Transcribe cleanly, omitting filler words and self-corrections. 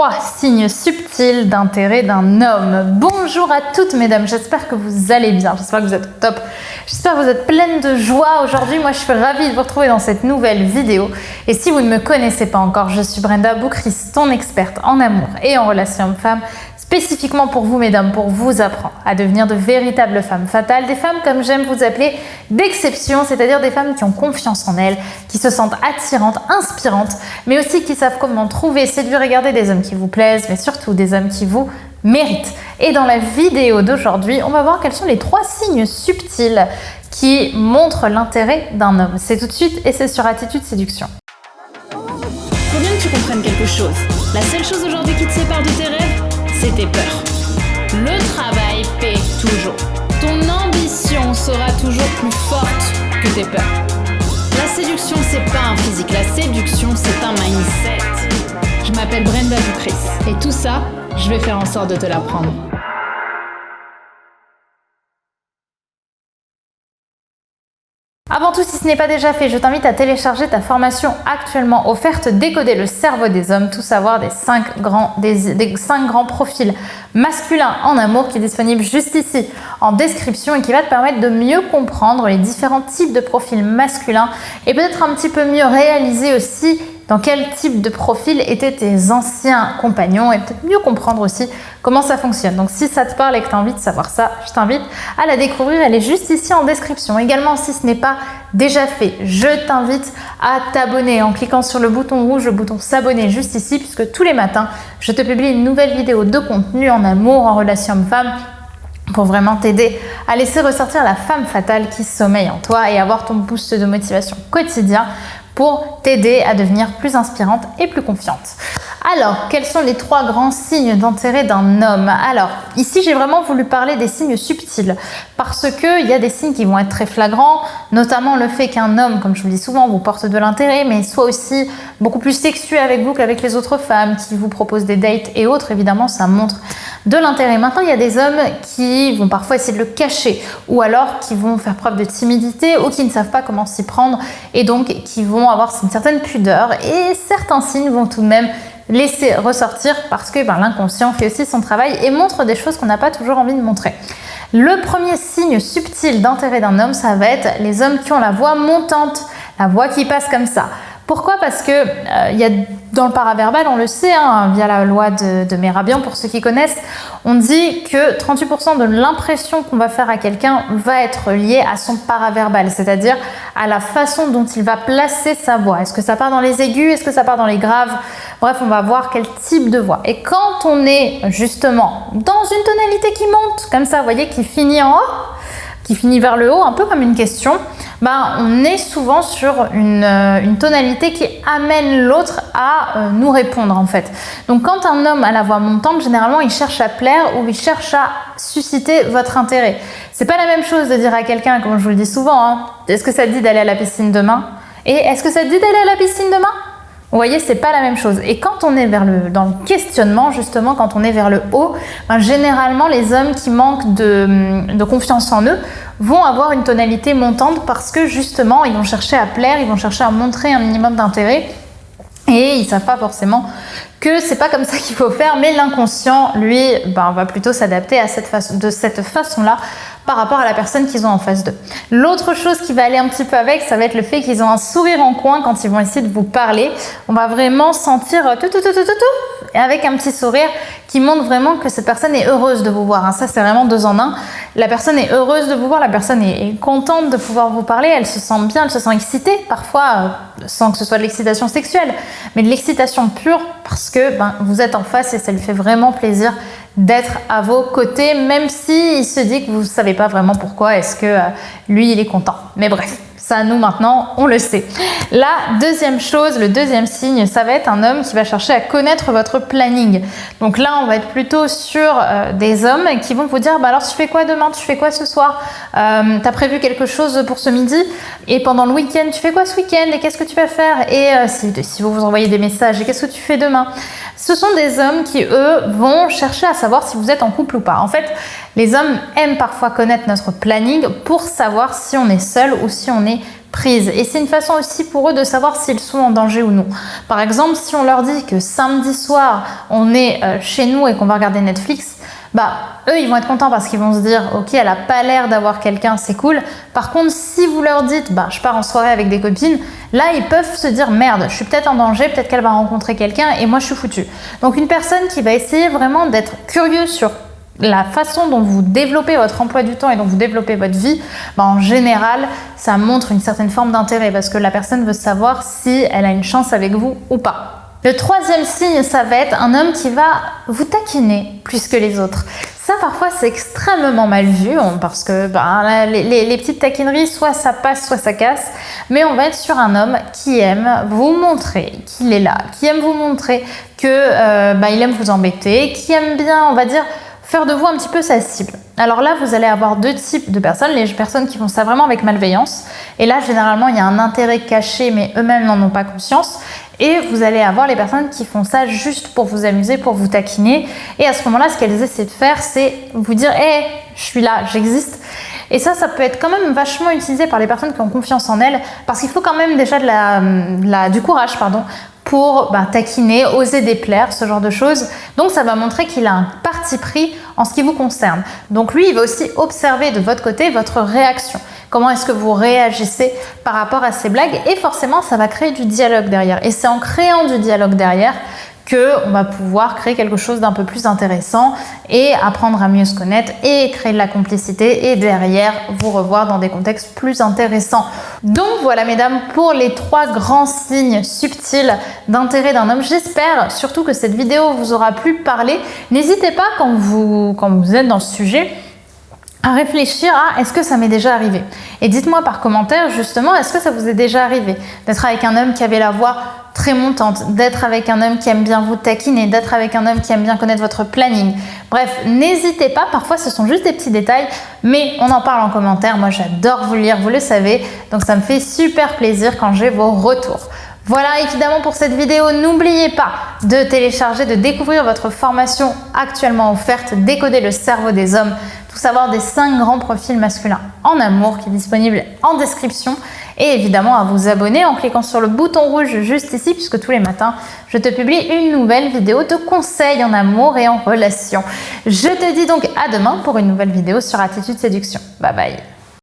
3 signes subtils d'intérêt d'un homme. Bonjour à toutes mesdames, j'espère que vous allez bien, j'espère que vous êtes au top, j'espère que vous êtes pleines de joie. Aujourd'hui, moi je suis ravie de vous retrouver dans cette nouvelle vidéo. Et si vous ne me connaissez pas encore, je suis Brenda Boucris, ton experte en amour et en relations hommes-femmes, spécifiquement pour vous mesdames, pour vous apprendre à devenir de véritables femmes fatales, des femmes comme j'aime vous appeler d'exception, c'est-à-dire des femmes qui ont confiance en elles, qui se sentent attirantes, inspirantes, mais aussi qui savent comment trouver, séduire et garder des hommes qui vous plaisent, mais surtout des hommes qui vous méritent. Et dans la vidéo d'aujourd'hui, on va voir quels sont les 3 signes subtils qui montrent l'intérêt d'un homme. C'est tout de suite et c'est sur Attitude Séduction. Faut bien que tu comprennes quelque chose. La seule chose aujourd'hui qui te sépare de tes rêves, c'est tes peurs. Le travail paie toujours. Ton ambition sera toujours plus forte que tes peurs. La séduction, c'est pas un physique. La séduction, c'est un mindset. Je m'appelle Brenda Boucris. Et tout ça, je vais faire en sorte de te l'apprendre. Avant tout, si ce n'est pas déjà fait, je t'invite à télécharger ta formation actuellement offerte Décoder le cerveau des hommes, tout savoir des 5 grands profils masculins en amour, qui est disponible juste ici en description et qui va te permettre de mieux comprendre les différents types de profils masculins et peut-être un petit peu mieux réaliser aussi dans quel type de profil étaient tes anciens compagnons et peut-être mieux comprendre aussi comment ça fonctionne. Donc si ça te parle et que tu as envie de savoir ça, je t'invite à la découvrir, elle est juste ici en description. Également, si ce n'est pas déjà fait, je t'invite à t'abonner en cliquant sur le bouton rouge, le bouton s'abonner juste ici, puisque tous les matins, je te publie une nouvelle vidéo de contenu en amour, en relation homme-femme, pour vraiment t'aider à laisser ressortir la femme fatale qui sommeille en toi et avoir ton boost de motivation quotidien pour t'aider à devenir plus inspirante et plus confiante. Alors, quels sont les 3 grands signes d'intérêt d'un homme? Alors, ici, j'ai vraiment voulu parler des signes subtils parce qu'il y a des signes qui vont être très flagrants, notamment le fait qu'un homme, comme je vous le dis souvent, vous porte de l'intérêt, mais soit aussi beaucoup plus sexué avec vous qu'avec les autres femmes, qui vous proposent des dates et autres. Évidemment, ça montre de l'intérêt. Maintenant, il y a des hommes qui vont parfois essayer de le cacher ou alors qui vont faire preuve de timidité ou qui ne savent pas comment s'y prendre et donc qui vont avoir une certaine pudeur, et certains signes vont tout de même laisser ressortir parce que l'inconscient fait aussi son travail et montre des choses qu'on n'a pas toujours envie de montrer. Le premier signe subtil d'intérêt d'un homme, ça va être les hommes qui ont la voix montante, la voix qui passe comme ça. Pourquoi? Parce que y a dans le paraverbal, on le sait, via la loi de Merabian, pour ceux qui connaissent, on dit que 38% de l'impression qu'on va faire à quelqu'un va être liée à son paraverbal, c'est-à-dire à la façon dont il va placer sa voix. Est-ce que ça part dans les aigus? Est-ce que ça part dans les graves? Bref, on va voir quel type de voix. Et quand on est justement dans une tonalité qui monte, comme ça, vous voyez, qui finit en haut, qui finit vers le haut, un peu comme une question, on est souvent sur une tonalité qui amène l'autre à nous répondre en fait. Donc quand un homme a la voix montante, généralement il cherche à plaire ou il cherche à susciter votre intérêt. C'est pas la même chose de dire à quelqu'un, comme je vous le dis souvent, est-ce que ça te dit d'aller à la piscine demain? Et est-ce que ça te dit d'aller à la piscine demain? Vous voyez, c'est pas la même chose. Et quand on est dans le questionnement, justement, quand on est vers le haut, généralement, les hommes qui manquent de confiance en eux vont avoir une tonalité montante parce que, justement, ils vont chercher à plaire, ils vont chercher à montrer un minimum d'intérêt et ils savent pas forcément que c'est pas comme ça qu'il faut faire, mais l'inconscient, lui, va plutôt s'adapter de cette façon-là par rapport à la personne qu'ils ont en face d'eux. L'autre chose qui va aller un petit peu avec, ça va être le fait qu'ils ont un sourire en coin quand ils vont essayer de vous parler. On va vraiment sentir et avec un petit sourire qui montre vraiment que cette personne est heureuse de vous voir. Ça, c'est vraiment 2 en 1. La personne est heureuse de vous voir, la personne est contente de pouvoir vous parler, elle se sent bien, elle se sent excitée, parfois sans que ce soit de l'excitation sexuelle, mais de l'excitation pure parce que vous êtes en face et ça lui fait vraiment plaisir d'être à vos côtés, même s'il se dit que vous ne savez pas vraiment pourquoi est-ce que lui, il est content. Mais bref, ça, nous, maintenant, on le sait. La deuxième chose, le deuxième signe, ça va être un homme qui va chercher à connaître votre planning. Donc là, on va être plutôt sur des hommes qui vont vous dire, alors tu fais quoi demain? Tu fais quoi ce soir? T'as prévu quelque chose pour ce midi? Et pendant le week-end, tu fais quoi ce week-end? Et qu'est-ce que tu vas faire? Et si vous vous envoyez des messages, et qu'est-ce que tu fais demain? Ce sont des hommes qui, eux, vont chercher à savoir si vous êtes en couple ou pas. En fait, les hommes aiment parfois connaître notre planning pour savoir si on est seul ou si on est surprise. Et c'est une façon aussi pour eux de savoir s'ils sont en danger ou non. Par exemple, si on leur dit que samedi soir, on est chez nous et qu'on va regarder Netflix, eux, ils vont être contents parce qu'ils vont se dire « Ok, elle a pas l'air d'avoir quelqu'un, c'est cool. » Par contre, si vous leur dites « Je pars en soirée avec des copines », là, ils peuvent se dire « Merde, je suis peut-être en danger, peut-être qu'elle va rencontrer quelqu'un et moi, je suis foutue. » Donc, une personne qui va essayer vraiment d'être curieuse sur la façon dont vous développez votre emploi du temps et dont vous développez votre vie, en général, ça montre une certaine forme d'intérêt parce que la personne veut savoir si elle a une chance avec vous ou pas. Le troisième signe, ça va être un homme qui va vous taquiner plus que les autres. Ça, parfois, c'est extrêmement mal vu parce que les petites taquineries, soit ça passe, soit ça casse. Mais on va être sur un homme qui aime vous montrer qu'il est là, qui aime vous montrer que il aime vous embêter, qui aime bien, on va dire, faire de vous un petit peu sa cible. Alors là, vous allez avoir deux types de personnes, les personnes qui font ça vraiment avec malveillance. Et là, généralement, il y a un intérêt caché, mais eux-mêmes n'en ont pas conscience. Et vous allez avoir les personnes qui font ça juste pour vous amuser, pour vous taquiner. Et à ce moment-là, ce qu'elles essaient de faire, c'est vous dire « Hey, je suis là, j'existe ». Et ça peut être quand même vachement utilisé par les personnes qui ont confiance en elles, parce qu'il faut quand même déjà du courage, pour taquiner, oser déplaire, ce genre de choses. Donc ça va montrer qu'il a un parti pris en ce qui vous concerne. Donc lui, il va aussi observer de votre côté votre réaction. Comment est-ce que vous réagissez par rapport à ces blagues? Et forcément, ça va créer du dialogue derrière. Et c'est en créant du dialogue derrière qu'on va pouvoir créer quelque chose d'un peu plus intéressant et apprendre à mieux se connaître et créer de la complicité et derrière vous revoir dans des contextes plus intéressants. Donc voilà mesdames pour les 3 grands signes subtils d'intérêt d'un homme. J'espère surtout que cette vidéo vous aura plu parler. N'hésitez pas quand vous êtes dans ce sujet à réfléchir à est-ce que ça m'est déjà arrivé. Et dites-moi par commentaire justement, est-ce que ça vous est déjà arrivé d'être avec un homme qui avait la voix très montante, d'être avec un homme qui aime bien vous taquiner, d'être avec un homme qui aime bien connaître votre planning. Bref, n'hésitez pas, parfois ce sont juste des petits détails, mais on en parle en commentaire. Moi j'adore vous lire, vous le savez, donc ça me fait super plaisir quand j'ai vos retours. Voilà évidemment pour cette vidéo, n'oubliez pas de télécharger, de découvrir votre formation actuellement offerte, Décoder le cerveau des hommes, tout savoir des 5 grands profils masculins en amour qui est disponible en description et évidemment à vous abonner en cliquant sur le bouton rouge juste ici puisque tous les matins je te publie une nouvelle vidéo de conseils en amour et en relation. Je te dis donc à demain pour une nouvelle vidéo sur Attitude Séduction. Bye bye.